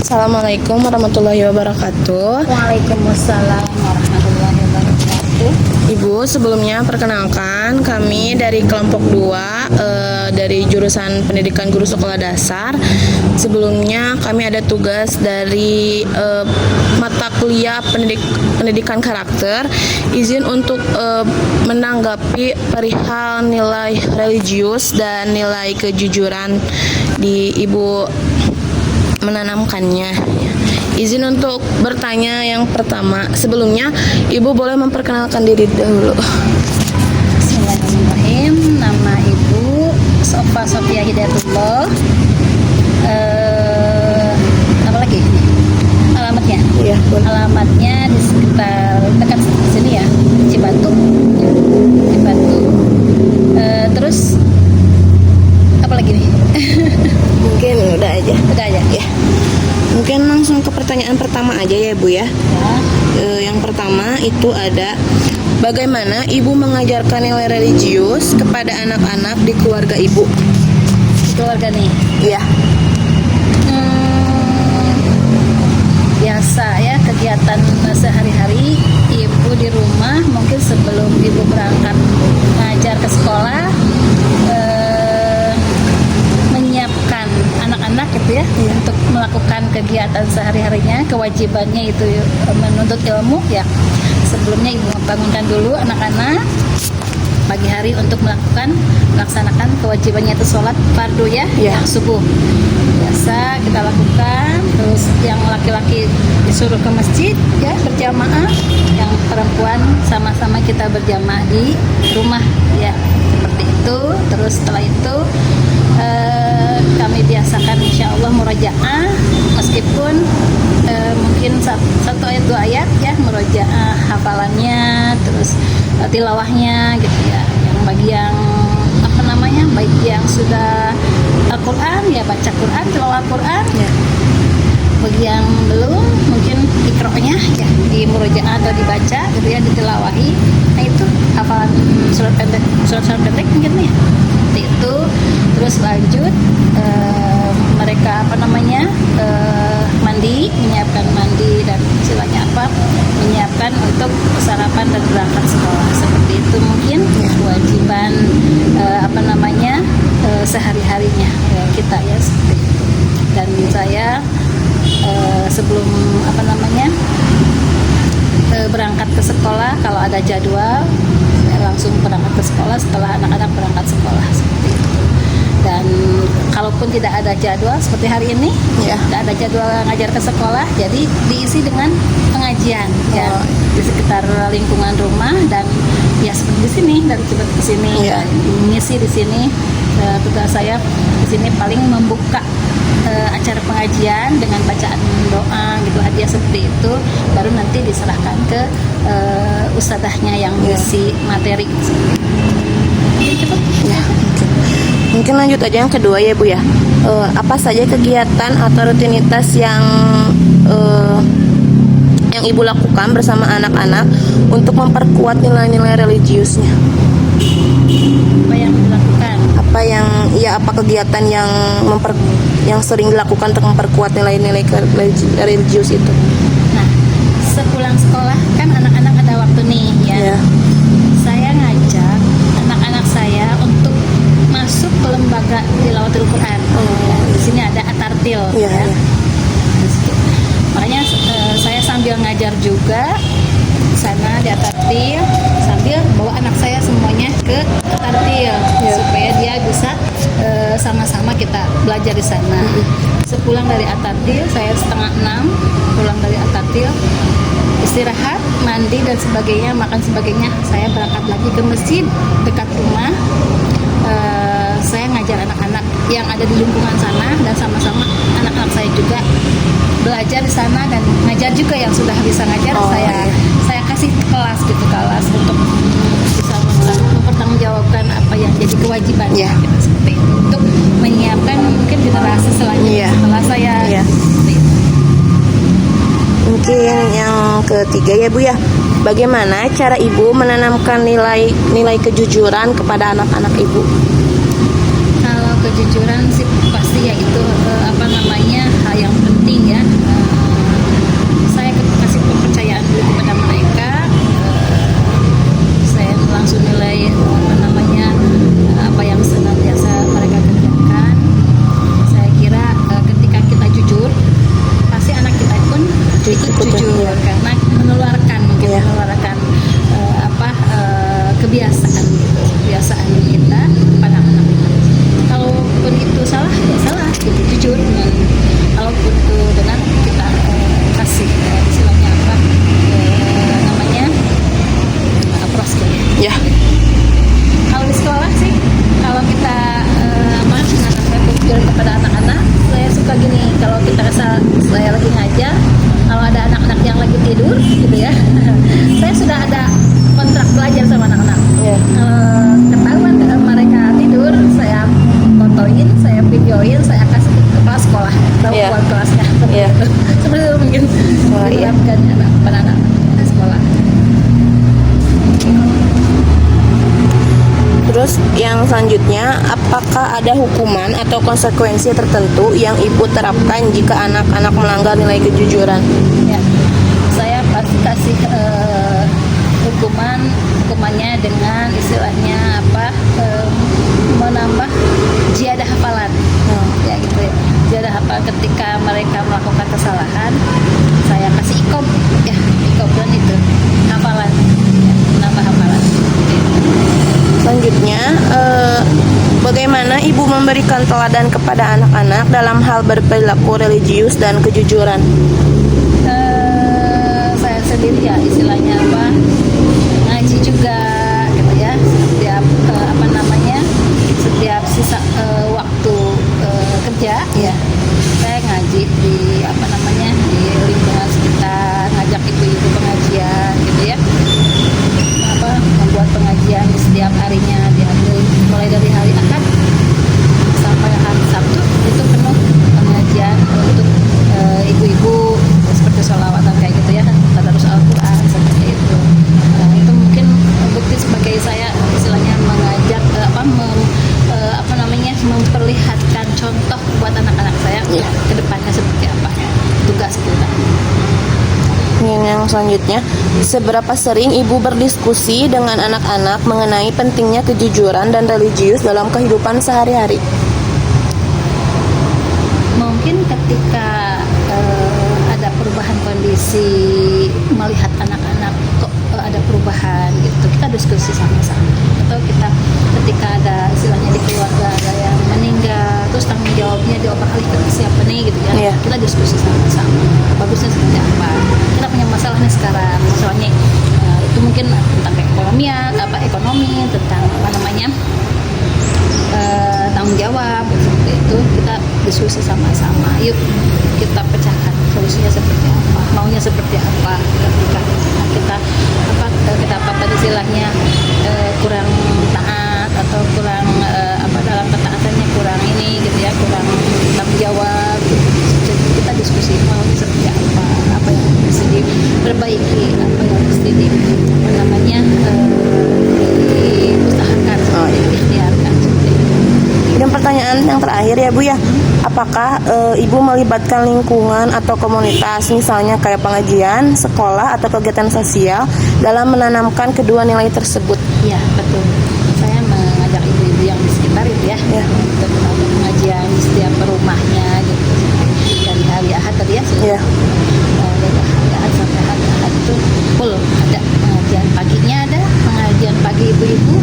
Assalamualaikum warahmatullahi wabarakatuh. Waalaikumsalam warahmatullahi wabarakatuh. Ibu, sebelumnya perkenalkan kami dari kelompok 2 dari jurusan Pendidikan Guru Sekolah Dasar. Sebelumnya kami ada tugas dari mata kuliah pendidikan karakter. Izin untuk menanggapi perihal nilai religius dan nilai kejujuran di Ibu menanamkannya. Izin untuk bertanya yang pertama. Sebelumnya, Ibu boleh memperkenalkan diri dahulu. Bismillahirrahmanirrahim. Nama Ibu Sofa Sofia Hidayatullah. Apa lagi? Alamatnya? Iya, boleh. Alamatnya di sekitar dekat sini ya, Cibatu. Cibatu. Terus apa lagi nih? Mungkin udah aja. Udah aja. Ya. Mungkin langsung ke pertanyaan pertama aja ya, Bu ya. Ya. Yang pertama itu ada, bagaimana Ibu mengajarkan nilai religius kepada anak-anak di keluarga Ibu? Keluarga nih. Iya. Biasa ya, kegiatan sehari-hari ibu di rumah, mungkin sebelum ibu berangkat ngajar ke sekolah, menyiapkan anak-anak gitu ya, untuk melakukan kegiatan sehari-harinya. Kewajibannya itu menuntut ilmu ya. Sebelumnya ibu membangunkan dulu anak-anak pagi hari untuk melaksanakan kewajibannya, itu sholat fardu ya, Iya. yang subuh biasa kita lakukan. Terus yang laki-laki disuruh ke masjid ya berjamaah, yang perempuan sama-sama kita berjamaah di rumah ya, seperti itu. Terus setelah itu kami biasakan insya Allah murojaah, meskipun mungkin satu ayat dua ayat ya, murojaah hafalannya, terus tilawahnya gitu ya. Yang bagi yang apa namanya, baik yang sudah Al-Quran ya baca Quran, tilawah Quran ya. Bagi yang belum, mungkin ikro'nya ya di murojaah atau dibaca gitu ya, ditilawahi. Nah itu hafalan surat pendek mungkin ya, seperti itu. Terus lanjut mereka apa namanya, mandi, menyiapkan mandi dan istilahnya apa, menyiapkan untuk sarapan dan berangkat sekolah. Seperti itu mungkin kewajiban apa namanya, sehari-harinya kita ya, seperti itu. Dan saya sebelum apa namanya berangkat ke sekolah, kalau ada jadwal saya langsung berangkat ke sekolah setelah anak-anak berangkat sekolah, seperti itu. Dan kalaupun tidak ada jadwal seperti hari ini, tidak ada jadwal ngajar ke sekolah, jadi diisi dengan pengajian ya di sekitar lingkungan rumah. Dan ya seperti di sini, dari Cibatu ke sini mengisi di sini. Tugas saya di sini paling membuka acara pengajian dengan bacaan doa gitu, hadiah seperti itu, baru nanti diserahkan ke ustadzahnya yang mengisi materi seperti itu. Cukup ya. Mungkin lanjut aja yang kedua ya, Bu ya. Apa saja kegiatan atau rutinitas yang Ibu lakukan bersama anak-anak untuk memperkuat nilai-nilai religiusnya? Apa yang dilakukan? Apa kegiatan yang sering dilakukan untuk memperkuat nilai-nilai religius itu? Nah, sepulang sekolah kan anak-anak ada waktu nih ya. Saya ngajak anak-anak saya untuk masuk ke lembaga tilawatul Quran. Di sini ada Atartil ya. Makanya saya sambil ngajar juga sana di Atartil, sambil bawa anak saya semuanya ke Atartil supaya dia bisa sama-sama kita belajar di sana. Sepulang dari Atartil, saya 5:30 pulang dari Atartil, istirahat, mandi dan sebagainya, makan sebagainya, saya berangkat lagi ke masjid dekat rumah. Saya ngajar anak-anak yang ada di lingkungan sana, dan sama-sama anak-anak saya juga belajar di sana, dan ngajar juga yang sudah bisa ngajar. Saya kasih kelas untuk bisa mempertanggungjawabkan apa yang jadi kewajiban kita, seperti itu, untuk menyiapkan mungkin generasi selanjutnya setelah saya. Seperti itu. Mungkin yang ketiga ya, Bu ya. Bagaimana cara Ibu menanamkan nilai kejujuran kepada anak-anak Ibu? Kalau kejujuran sih pasti ya itu apa namanya hal yang penting ya. Saya kasih kepercayaan dulu kepada mereka. Saya langsung nilai apa namanya apa yang senantiasa mereka kerjakan. Saya kira ketika kita jujur pasti anak kita pun ikut jujur karena menularkan gitu, menularkan kebiasaan gitu, kebiasaan kita kepada anak kita. Kalaupun itu salah ya salah gitu, jujur. Dan kalaupun itu benar kita kasih istilahnya apa namanya approach Ya. Kalau di sekolah sih kalau kita menanamkan kejujuran kepada anak-anak, saya suka gini, kalau saya lagi ngajar, kalau ada anak-anak yang lagi tidur gitu ya saya sudah ada kontrak belajar sama anak-anak. Ketahuan mereka tidur, saya fotoin, saya videoin, saya kasih ke kepala sekolah tahu buat kelasnya. Seperti itu mungkin dilakukan anak-anak sekolah. Terus yang selanjutnya, apakah ada hukuman atau konsekuensi tertentu yang ibu terapkan jika anak-anak melanggar nilai kejujuran? Ya, saya pasti kasih hukumannya dengan istilahnya apa, menambah ziyadah hafalan. Ya gitu ya, ziyadah hafalan ketika mereka melakukan kesalahan, saya kasih ikob dan itu hafalan, ya, menambah hafalan. Selanjutnya, bagaimana ibu memberikan teladan kepada anak-anak dalam hal berperilaku religius dan kejujuran? Saya sendiri ya istilahnya apa, ngaji juga gitu ya, setiap apa namanya, setiap sisa waktu kerja ya saya ngaji di apa namanya di lingkungan sekitar, ngajak ibu-ibu pengajian gitu ya, apa membuat pengajian di setiap harinya, diambil mulai dari hari Ahad sampai hari Sabtu itu penuh pengajian untuk ibu-ibu seperti sholawatan kayak gitu ya, tadarus Al-Quran seperti itu. Itu mungkin bukti sebagai saya istilahnya mengajak apa namanya memperlihatkan contoh buat anak-anak saya ke depannya seperti apa tugas kita. Yang selanjutnya, seberapa sering ibu berdiskusi dengan anak-anak mengenai pentingnya kejujuran dan religius dalam kehidupan sehari-hari? Mungkin ketika ada perubahan kondisi, melihat anak-anak kok ada perubahan gitu, kita diskusi sama-sama. Atau kita ketika ada istilahnya di keluarga ada yang meninggal, terus tanggung jawabnya dioper-alihkan ke siapa nih gitu ya, kita diskusi sama-sama bagusnya seperti apa, kita punya masalah nih sekarang, masalahnya itu mungkin tentang ekonomi, tentang apa namanya tanggung jawab seperti itu, kita diskusi sama-sama, yuk kita pecahkan solusinya seperti apa, maunya seperti apa. Ketika kita apa tadi istilahnya kurang taat atau kurang dalam ketaatannya kurang ini gitu ya, kurang tanggung jawab gitu. Jadi kita diskusi maunya seperti apa yang mesti diperbaiki, apa yang mesti diusahakan, diikhtiarkan seperti itu. Dan pertanyaan yang terakhir ya Bu ya, apakah ibu melibatkan lingkungan atau komunitas, misalnya kayak pengajian, sekolah atau kegiatan sosial dalam menanamkan kedua nilai tersebut? Iya betul, saya mengajak ibu-ibu yang di sekitar itu ya, untuk pengajian di setiap rumahnya gitu, dari hari Ahad tadi ya, dari hari Ahad sampai hari Ahad itu full ada pengajian, paginya ada pengajian pagi ibu-ibu,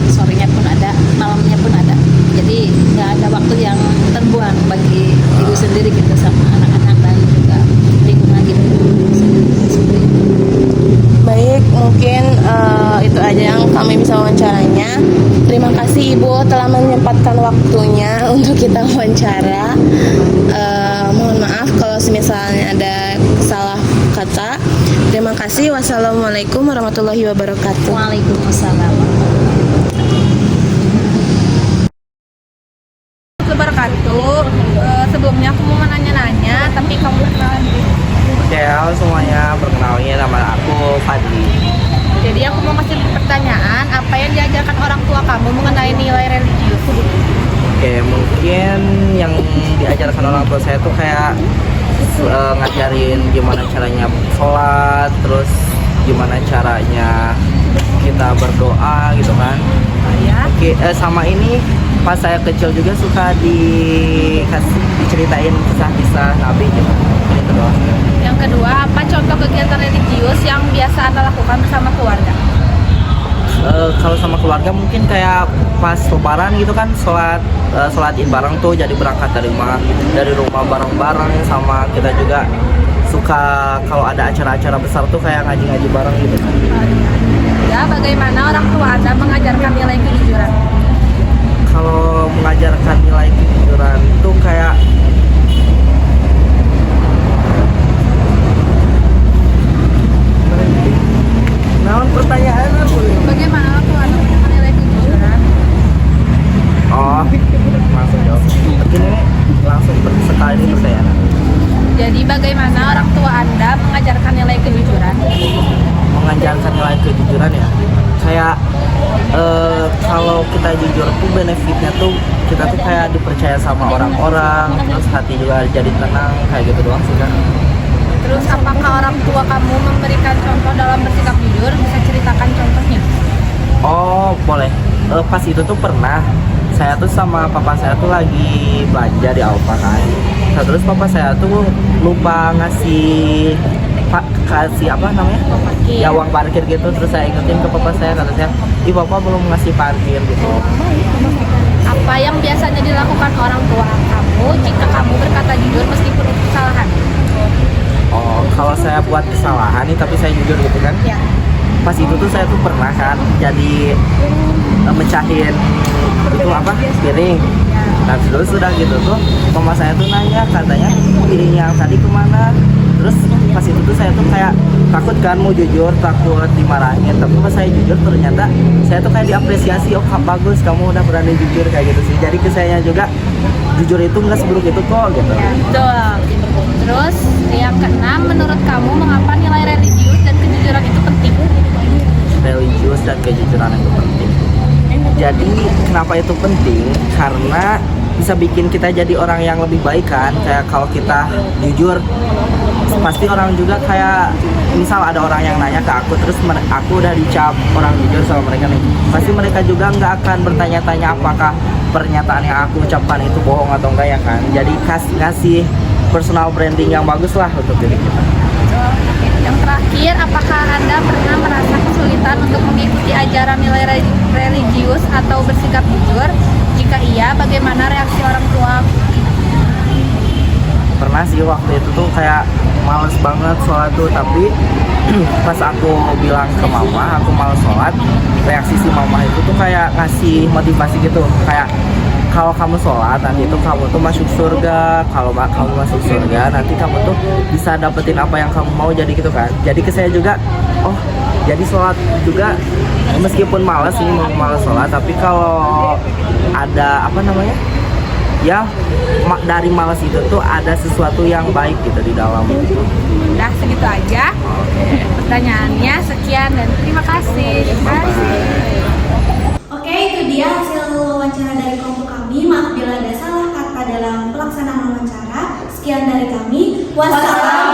sorenya pun ada, malamnya pun ada. Jadi nggak ada waktu yang terbuang bagi ibu sendiri gitu sama anak-anak dan juga lingkungan ibu sendiri. Baik, mungkin itu aja yang kami bisa wawancaranya. Terima kasih Ibu telah menyempatkan waktunya untuk kita wawancara. Mohon maaf kalau misalnya ada salah kata. Terima kasih. Wassalamualaikum warahmatullahi wabarakatuh. Waalaikumsalam. Sebelumnya aku mau nanya-nanya, tapi kamu kenalan dulu. Oke, halo semuanya, perkenalkan nama aku Fadli. Jadi aku mau ngasih pertanyaan, apa yang diajarkan orang tua kamu mengenai nilai religius? Oke, Oke, mungkin yang diajarkan orang tua saya tuh kayak ngajarin gimana caranya sholat, terus gimana caranya kita berdoa gitu kan. Ya. Oke, sama ini pas saya kecil juga suka diceritain kisah-kisah Nabi gitu. Ini kedua. Yang kedua, apa contoh kegiatan religius yang biasa Anda lakukan bersama keluarga? Kalau sama keluarga mungkin kayak pas lebaran gitu kan, sholat id bareng tuh, jadi berangkat dari rumah bareng-bareng. Sama kita juga suka kalau ada acara-acara besar tuh kayak ngaji-ngaji bareng gitu. Ya, bagaimana orang tua Anda mengajarkan nilai kejujuran? Kalau mengajarkan nilai kejujuran tuh kayak naon pertanyaannya Bagaimana orang tua Anda mengajarkan nilai kejujuran? Oh, langsung jawab. Begini nih, langsung sekali pertanyaan. Jadi bagaimana orang tua Anda mengajarkan nilai kejujuran? Mengajarkan nilai kejujuran ya. Kayak kalau kita jujur tuh benefitnya tuh kita tuh kayak dipercaya sama orang-orang, terus hati juga jadi tenang, kayak gitu doang sih kan. Terus apakah orang tua kamu memberikan contoh dalam bersikap jujur? Bisa ceritakan contohnya? Oh, boleh. Pas itu tuh pernah saya tuh sama papa saya tuh lagi belanja di Alfa kan. Nah, terus papa saya tuh lupa kasih apa namanya? Parkir. Ya, uang parkir gitu. Terus saya ingetin ke papa saya, kata saya, "Ih, papa belum ngasih parkir" gitu. Apa yang biasanya dilakukan orang tua kamu jika kamu berkata jujur meskipun itu kesalahan? Oh, kalau saya buat kesalahan nih tapi saya jujur gitu kan. Ya. Pas itu tuh saya tuh pernah kan jadi mecahin itu apa? Piring. Nah, terus sudah gitu tuh mama saya tuh nanya, katanya piring yang tadi kemana? Terus pas itu tuh saya tuh kayak takut kan mau jujur, takut dimarahin. Tapi pas saya jujur ternyata saya tuh kayak diapresiasi, "Oh, bagus kamu udah berani jujur," kayak gitu sih. Jadi ke saya juga jujur itu nggak seburuk itu kok gitu. Betul. Terus yang keenam, menurut kamu mengapa nilai religius dan kejujuran itu penting? Religius dan kejujuran itu penting. Jadi kenapa itu penting? Karena bisa bikin kita jadi orang yang lebih baik kan. Kayak kalau kita jujur, pasti orang juga kayak misal ada orang yang nanya ke aku, terus aku udah dicap orang jujur sama mereka nih, pasti mereka juga nggak akan bertanya-tanya apakah pernyataan yang aku ucapkan itu bohong atau enggak ya kan. Jadi ngasih personal branding yang bagus lah untuk diri kita. Yang terakhir, apakah Anda pernah merasa kesulitan untuk mengikuti ajaran nilai religius atau bersikap jujur? Jika iya, bagaimana reaksi orang tua? Pernah sih, waktu itu tuh kayak males banget sholat tuh, tapi pas aku bilang ke mama aku males sholat, reaksi si mama itu tuh kayak ngasih motivasi gitu, kayak kalau kamu sholat nanti itu kamu tuh masuk surga, kalau kamu masuk surga nanti kamu tuh bisa dapetin apa yang kamu mau, jadi gitu kan. Jadi ke saya juga, oh jadi sholat juga meskipun malas sih, mau malas sholat, tapi kalau ada apa namanya ya dari malas itu tuh ada sesuatu yang baik gitu di dalam. Udah segitu aja pertanyaannya, sekian dan terima kasih. Oke, itu dia hasil wawancara dari kelompok kami. Maaf bila ada salah kata dalam pelaksanaan wawancara. Sekian dari kami. Wassalam.